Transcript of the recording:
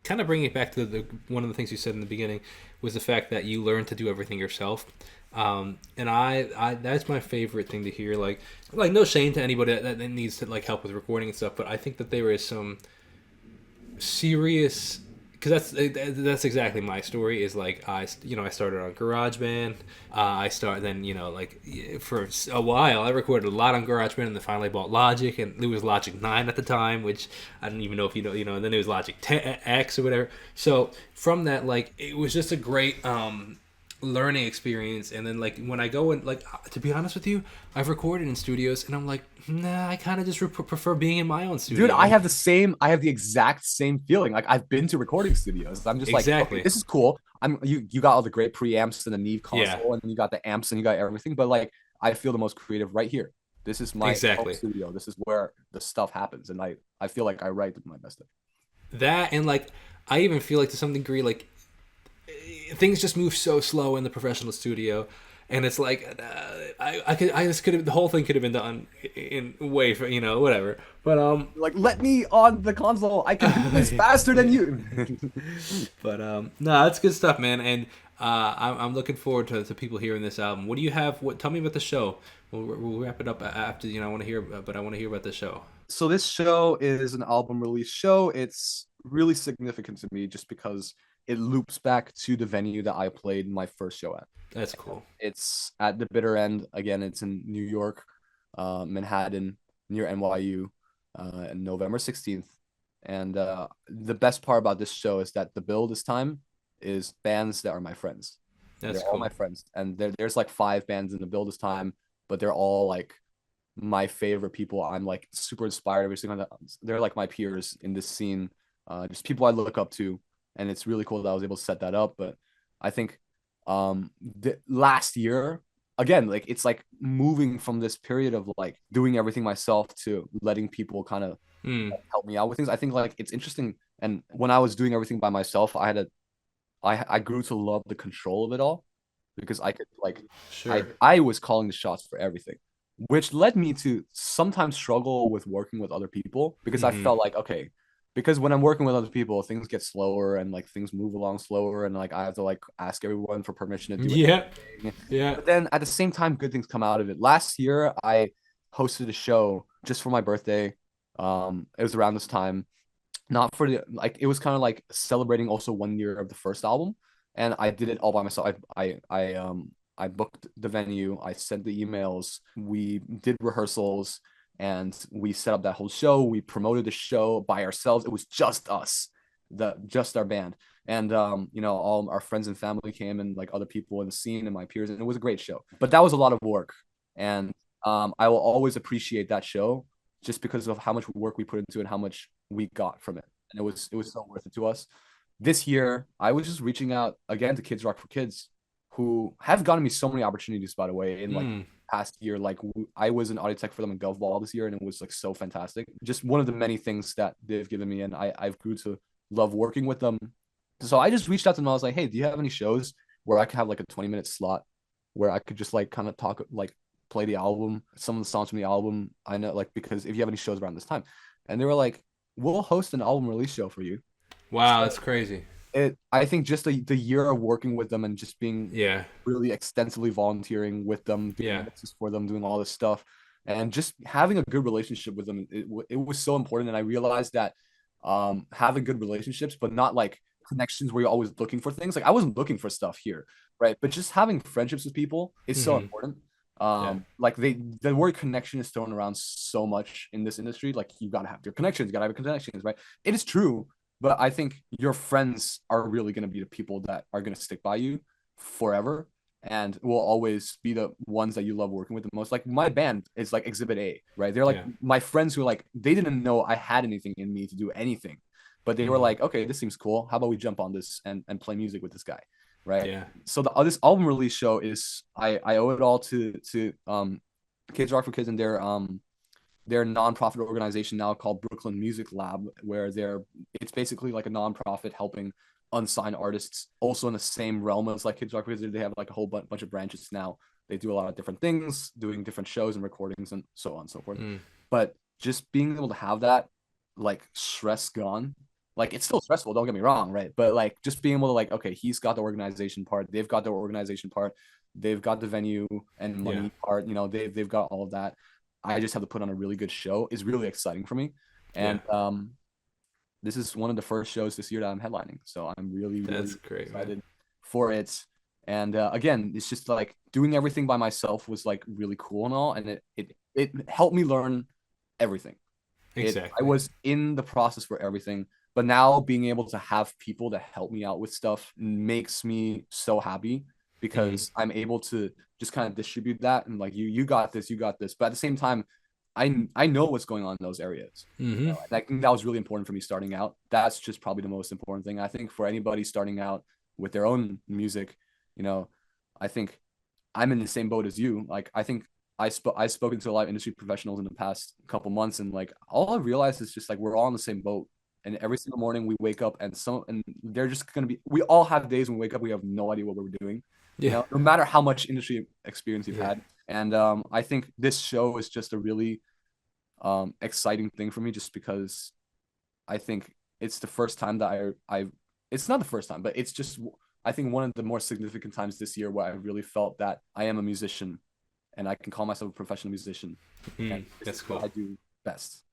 kind of bringing it back to one of the things you said in the beginning was the fact that you learn to do everything yourself. And I that's my favorite thing to hear. Like no shame to anybody that needs to like help with recording and stuff, but I think that there is some serious, because that's exactly my story. Is like I started on GarageBand. I started then like for a while I recorded a lot on GarageBand, and then finally bought Logic, and it was Logic 9 at the time, which I don't even know if and then it was Logic 10X or whatever. So from that, like it was just a great learning experience. And then like when I go and like to be honest with you, I've recorded in studios and I'm like, nah, I kind of just prefer being in my own Dude, studio. I have the exact same feeling. Like I've been to recording studios. I'm just like, okay, Exactly. this is cool. You got all the great preamps and the Neve Yeah. console, and you got the amps and you got everything. But like, I feel the most creative right here. This is my home Exactly. studio. This is where the stuff happens, and I feel like I write my best stuff. That and like I even feel like to some degree like things just move so slow in the professional studio, and it's like I just could have the whole thing could have been done in way for whatever. But Like, let me on the console. I can do this faster than you. no, that's good stuff, man. And I'm looking forward to people hearing this album. What do you have? What tell me about the show? We'll wrap it up after I want to hear, but I want to hear about the show. So this show is an album release show. It's really significant to me just because it loops back to the venue that I played my first show at. That's cool. It's at the bitter end. Again, it's in New York, Manhattan, near NYU, November 16th. And the best part about this show is that the bill this time is bands that are my friends. That's They're all my cool. friends. And there's like five bands in the bill this time, but they're all like my favorite people. I'm like super inspired every single time. They're like my peers in this scene, just people I look up to, and it's really cool that I was able to set that up. But I think last year again, like it's like moving from this period of like doing everything myself to letting people kind of Hmm. help me out with things. I think like it's interesting. And when I was doing everything by myself, I grew to love the control of it all because I could like Sure. I was calling the shots for everything, which led me to sometimes struggle with working with other people because I Mm-hmm. felt like okay, because when I'm working with other people, things get slower and like things move along slower and like I have to like ask everyone for permission to do Yeah. anything. Yeah. But then at the same time, good things come out of it. Last year, I hosted a show just for my birthday. It was around this time, not for the like it was kind of like celebrating also 1 year of the first album, and I did it all by myself. I booked the venue, I sent the emails, we did rehearsals, and we set up that whole show. We promoted the show by ourselves. It was just us, the just our band. And all our friends and family came and like other people in the scene and my peers, and it was a great show. But that was a lot of work. And I will always appreciate that show just because of how much work we put into it and how much we got from it. And it was so worth it to us. This year, I was just reaching out again to Kids Rock for Kids, who have gotten me so many opportunities, by the way, in like Hmm. past year. Like I was an audio tech for them in Govball this year, and it was like so fantastic. Just one of the many things that they've given me, and I've grew to love working with them. So I just reached out to them. I was like, hey, do you have any shows where I could have like a 20-minute slot where I could just like kind of talk like play the album, some of the songs from the album. I know like because if you have any shows around this time. And they were like, we'll host an album release show for you. Wow, So that's crazy. I think just the year of working with them and just being Yeah. really extensively volunteering with them, doing Yeah. mixes for them, doing all this stuff, and just having a good relationship with them. It was so important, and I realized that having good relationships, but not like connections where you're always looking for things. Like I wasn't looking for stuff here, right? But just having friendships with people is so Mm-hmm. important. Yeah. Like the word connection is thrown around so much in this industry. Like you gotta have your connections, you gotta have your connections, right? It is true, but I think your friends are really gonna be the people that are gonna stick by you forever and will always be the ones that you love working with the most. Like my band is like Exhibit A, right? They're like Yeah. my friends who like they didn't know I had anything in me to do anything, but they were Mm-hmm. like, okay, this seems cool. How about we jump on this and play music with this guy, right? Yeah. So this album release show is I owe it all to Kids Rock for Kids and their nonprofit organization now called Brooklyn Music Lab, where it's basically like a nonprofit helping unsigned artists also in the same realm as like Kids Rock because they have like a whole bunch of branches now. They do a lot of different things, doing different shows and recordings and so on and so forth. Mm. But just being able to have that like stress gone like it's still stressful, don't get me wrong, right? But like just being able to like, okay, he's got the organization part, they've got the organization part, they've got the venue and Yeah. money part, they've got all of that. I just have to put on a really good show is really exciting for me. Yeah. And this is one of the first shows this year that I'm headlining. So I'm really, That's really great, man. excited for it. And again, it's just like doing everything by myself was like really cool and all. And it helped me learn everything. I Exactly. was in the process for everything, but now being able to have people to help me out with stuff makes me so happy Hmm. because I'm able to just kind of distribute that and like you got this, you got this. But at the same time, I know what's going on in those areas. Hmm. And I think that was really important for me starting out. That's just probably the most important thing. I think for anybody starting out with their own music, you know, I think I'm in the same boat as you. Like I think I've spoken to a lot of industry professionals in the past couple months, and like all I realized is just like we're all in the same boat. And every single morning we wake up, and they're just gonna be. We all have days when we wake up, we have no idea what we're doing. Yeah. No matter how much industry experience you've Yeah. had. And I think this show is just a really exciting thing for me, just because I think it's the first time that I it's not the first time, but it's just I think one of the more significant times this year where I really felt that I am a musician and I can call myself a professional musician. And this That's is what cool. I do best.